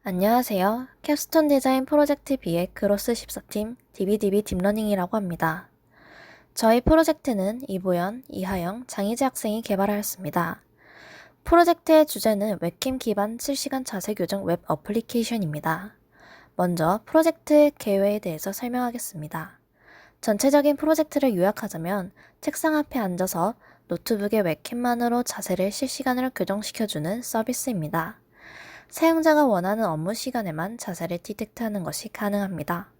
안녕하세요. 캡스톤 디자인 프로젝트 B의 크로스 14팀 DBDB 딥러닝이라고 합니다. 저희 프로젝트는 이보연, 이하영, 장희재 학생이 개발하였습니다. 프로젝트의 주제는 웹캠 기반 실시간 자세 교정 웹 어플리케이션입니다. 먼저 프로젝트 개요에 대해서 설명하겠습니다. 전체적인 프로젝트를 요약하자면 책상 앞에 앉아서 노트북의 웹캠만으로 자세를 실시간으로 교정시켜주는 서비스입니다. 사용자가 원하는 업무 시간에만 자세를 디텍트하는 것이 가능합니다.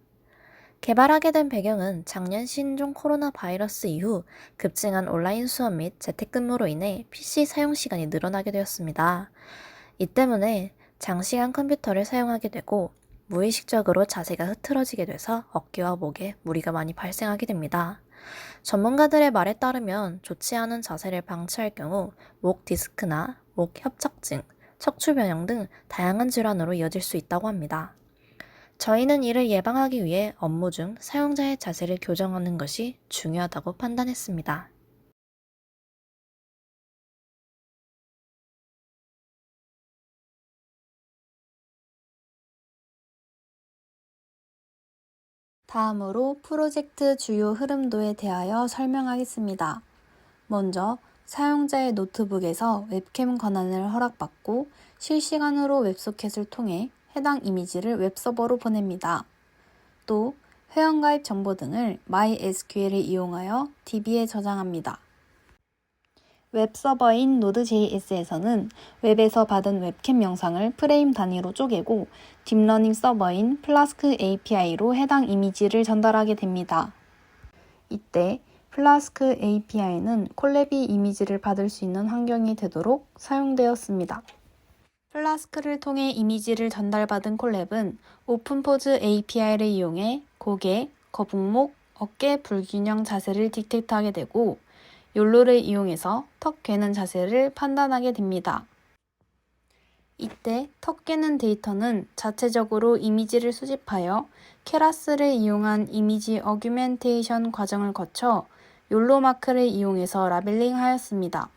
개발하게 된 배경은 작년 신종 코로나 바이러스 이후 급증한 온라인 수업 및 재택근무로 인해 PC 사용 시간이 늘어나게 되었습니다. 이 때문에 장시간 컴퓨터를 사용하게 되고 무의식적으로 자세가 흐트러지게 돼서 어깨와 목에 무리가 많이 발생하게 됩니다. 전문가들의 말에 따르면 좋지 않은 자세를 방치할 경우 목 디스크나 목 협착증, 척추 변형 등 다양한 질환으로 이어질 수 있다고 합니다. 저희는 이를 예방하기 위해 업무 중 사용자의 자세를 교정하는 것이 중요하다고 판단했습니다. 다음으로 프로젝트 주요 흐름도에 대하여 설명하겠습니다. 먼저 사용자의 노트북에서 웹캠 권한을 허락받고 실시간으로 웹소켓을 통해 해당 이미지를 웹서버로 보냅니다. 또 회원가입 정보 등을 MySQL을 이용하여 DB에 저장합니다. 웹서버인 Node.js에서는 웹에서 받은 웹캠 영상을 프레임 단위로 쪼개고 딥러닝 서버인 플라스크 API로 해당 이미지를 전달하게 됩니다. 이때 플라스크 API는 콜랩이 이미지를 받을 수 있는 환경이 되도록 사용되었습니다. 플라스크를 통해 이미지를 전달받은 콜랩은 오픈포즈 API를 이용해 고개, 거북목, 어깨 불균형 자세를 디텍트하게 되고 욜로를 이용해서 턱 괴는 자세를 판단하게 됩니다. 이때 턱 괴는 데이터는 자체적으로 이미지를 수집하여 케라스를 이용한 이미지 어규멘테이션 과정을 거쳐 욜로 마크를 이용해서 라벨링 하였습니다.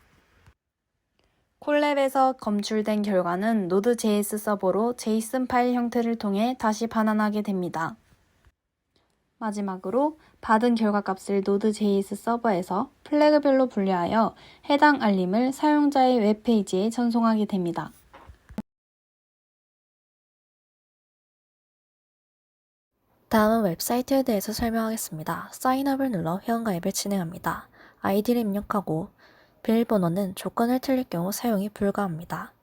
콜랩에서 검출된 결과는 Node.js 서버로 JSON 파일 형태를 통해 다시 반환하게 됩니다. 마지막으로 받은 결과값을 Node.js 서버에서 플래그별로 분류하여 해당 알림을 사용자의 웹페이지에 전송하게 됩니다. 다음은 웹사이트에 대해서 설명하겠습니다. 사인업을 눌러 회원가입을 진행합니다. 아이디를 입력하고 비밀번호는 조건을 틀릴 경우 사용이 불가합니다.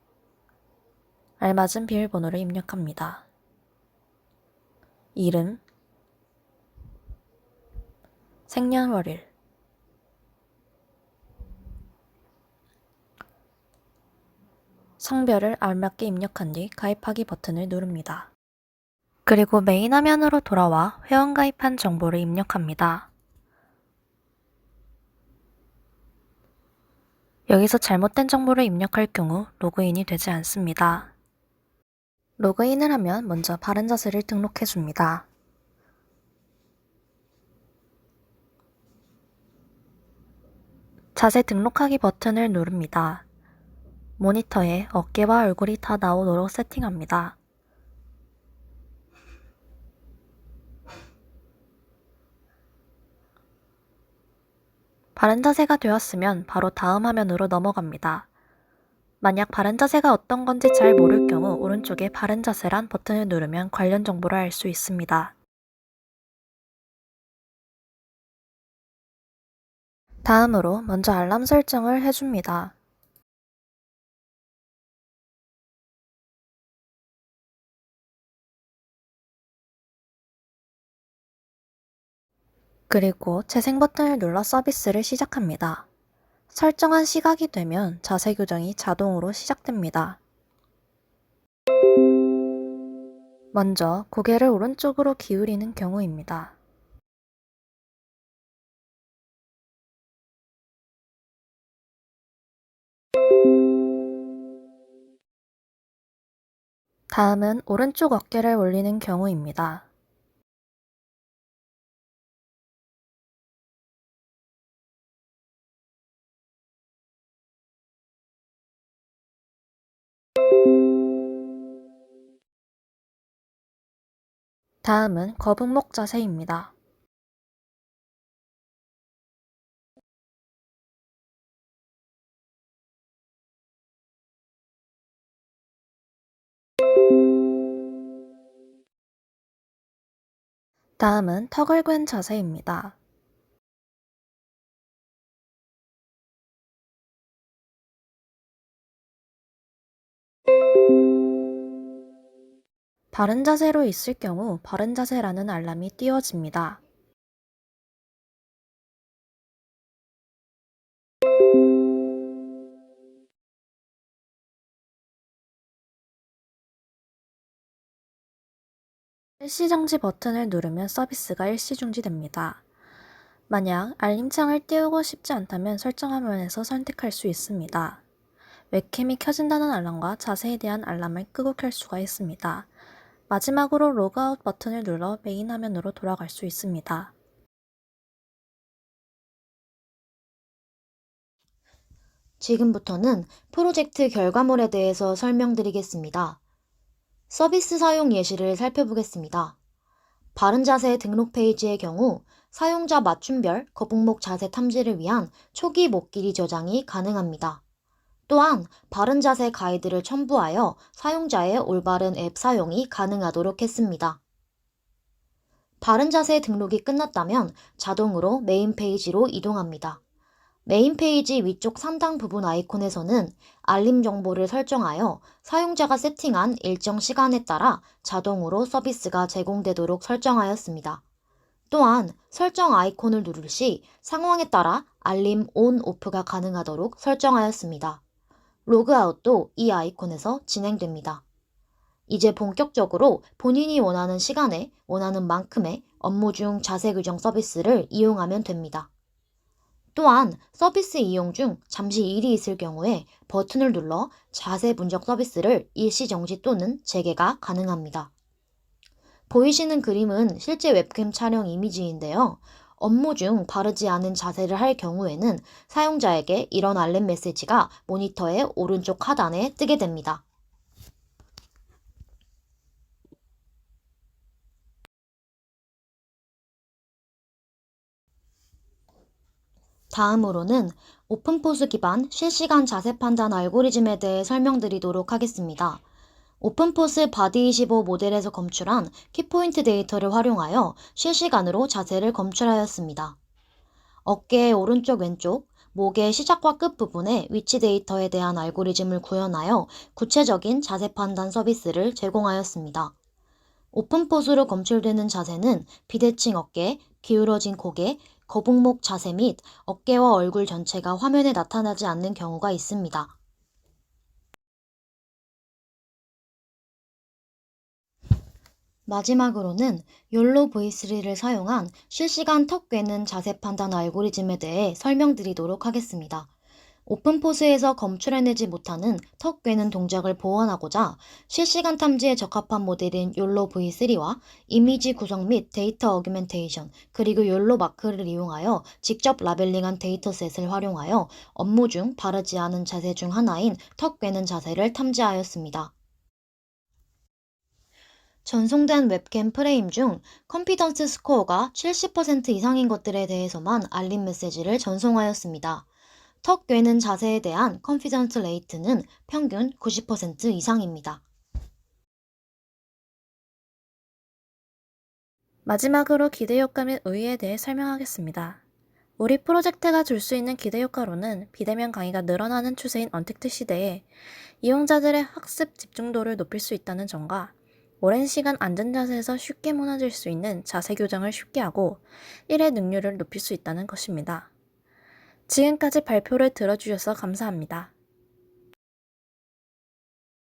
알맞은 비밀번호를 입력합니다. 이름, 생년월일, 성별을 알맞게 입력한 뒤 가입하기 버튼을 누릅니다. 그리고 메인 화면으로 돌아와 회원가입한 정보를 입력합니다. 여기서 잘못된 정보를 입력할 경우 로그인이 되지 않습니다. 로그인을 하면 먼저 바른 자세를 등록해 줍니다. 자세 등록하기 버튼을 누릅니다. 모니터에 어깨와 얼굴이 다 나오도록 세팅합니다. 바른 자세가 되었으면 바로 다음 화면으로 넘어갑니다. 만약 바른 자세가 어떤 건지 잘 모를 경우 오른쪽에 바른 자세란 버튼을 누르면 관련 정보를 알 수 있습니다. 다음으로 먼저 알람 설정을 해줍니다. 그리고 재생 버튼을 눌러 서비스를 시작합니다. 설정한 시각이 되면 자세 교정이 자동으로 시작됩니다. 먼저 고개를 오른쪽으로 기울이는 경우입니다. 다음은 오른쪽 어깨를 올리는 경우입니다. 다음은 거북목 자세입니다. 다음은 턱을 괸 자세입니다. 바른 자세로 있을 경우 바른 자세라는 알람이 띄워집니다. 일시정지 버튼을 누르면 서비스가 일시중지됩니다. 만약 알림창을 띄우고 싶지 않다면 설정 화면에서 선택할 수 있습니다. 웹캠이 켜진다는 알람과 자세에 대한 알람을 끄고 켤 수가 있습니다. 마지막으로 로그아웃 버튼을 눌러 메인 화면으로 돌아갈 수 있습니다. 지금부터는 프로젝트 결과물에 대해서 설명드리겠습니다. 서비스 사용 예시를 살펴보겠습니다. 바른 자세 등록 페이지의 경우 사용자 맞춤별 거북목 자세 탐지를 위한 초기 목 길이 저장이 가능합니다. 또한 바른 자세 가이드를 첨부하여 사용자의 올바른 앱 사용이 가능하도록 했습니다. 바른 자세 등록이 끝났다면 자동으로 메인 페이지로 이동합니다. 메인 페이지 위쪽 상단 부분 아이콘에서는 알림 정보를 설정하여 사용자가 세팅한 일정 시간에 따라 자동으로 서비스가 제공되도록 설정하였습니다. 또한 설정 아이콘을 누를 시 상황에 따라 알림 온, 오프가 가능하도록 설정하였습니다. 로그아웃도 이 아이콘에서 진행됩니다. 이제 본격적으로 본인이 원하는 시간에 원하는 만큼의 업무 중 자세 규정 서비스를 이용하면 됩니다. 또한 서비스 이용 중 잠시 일이 있을 경우에 버튼을 눌러 자세 분석 서비스를 일시 정지 또는 재개가 가능합니다. 보이시는 그림은 실제 웹캠 촬영 이미지인데요. 업무 중 바르지 않은 자세를 할 경우에는 사용자에게 이런 알림 메시지가 모니터의 오른쪽 하단에 뜨게 됩니다. 다음으로는 오픈포스 기반 실시간 자세 판단 알고리즘에 대해 설명드리도록 하겠습니다. 오픈포스 바디25 모델에서 검출한 키포인트 데이터를 활용하여 실시간으로 자세를 검출하였습니다. 어깨의 오른쪽 왼쪽, 목의 시작과 끝 부분의 위치 데이터에 대한 알고리즘을 구현하여 구체적인 자세 판단 서비스를 제공하였습니다. 오픈포스로 검출되는 자세는 비대칭 어깨, 기울어진 고개, 거북목 자세 및 어깨와 얼굴 전체가 화면에 나타나지 않는 경우가 있습니다. 마지막으로는 욜로 V3를 사용한 실시간 턱 꿰는 자세 판단 알고리즘에 대해 설명드리도록 하겠습니다. 오픈포스에서 검출해내지 못하는 턱 꿰는 동작을 보완하고자 실시간 탐지에 적합한 모델인 욜로 V3와 이미지 구성 및 데이터 어규멘테이션 그리고 욜로 마크를 이용하여 직접 라벨링한 데이터셋을 활용하여 업무 중 바르지 않은 자세 중 하나인 턱 꿰는 자세를 탐지하였습니다. 전송된 웹캠 프레임 중 컨피던스 스코어가 70% 이상인 것들에 대해서만 알림 메시지를 전송하였습니다. 턱 꿰는 자세에 대한 컨피던스 레이트는 평균 90% 이상입니다. 마지막으로 기대효과 및 우위에 대해 설명하겠습니다. 우리 프로젝트가 줄 수 있는 기대효과로는 비대면 강의가 늘어나는 추세인 언택트 시대에 이용자들의 학습 집중도를 높일 수 있다는 점과 오랜 시간 앉은 자세에서 쉽게 무너질 수 있는 자세 교정을 쉽게 하고 일의 능률을 높일 수 있다는 것입니다. 지금까지 발표를 들어주셔서 감사합니다.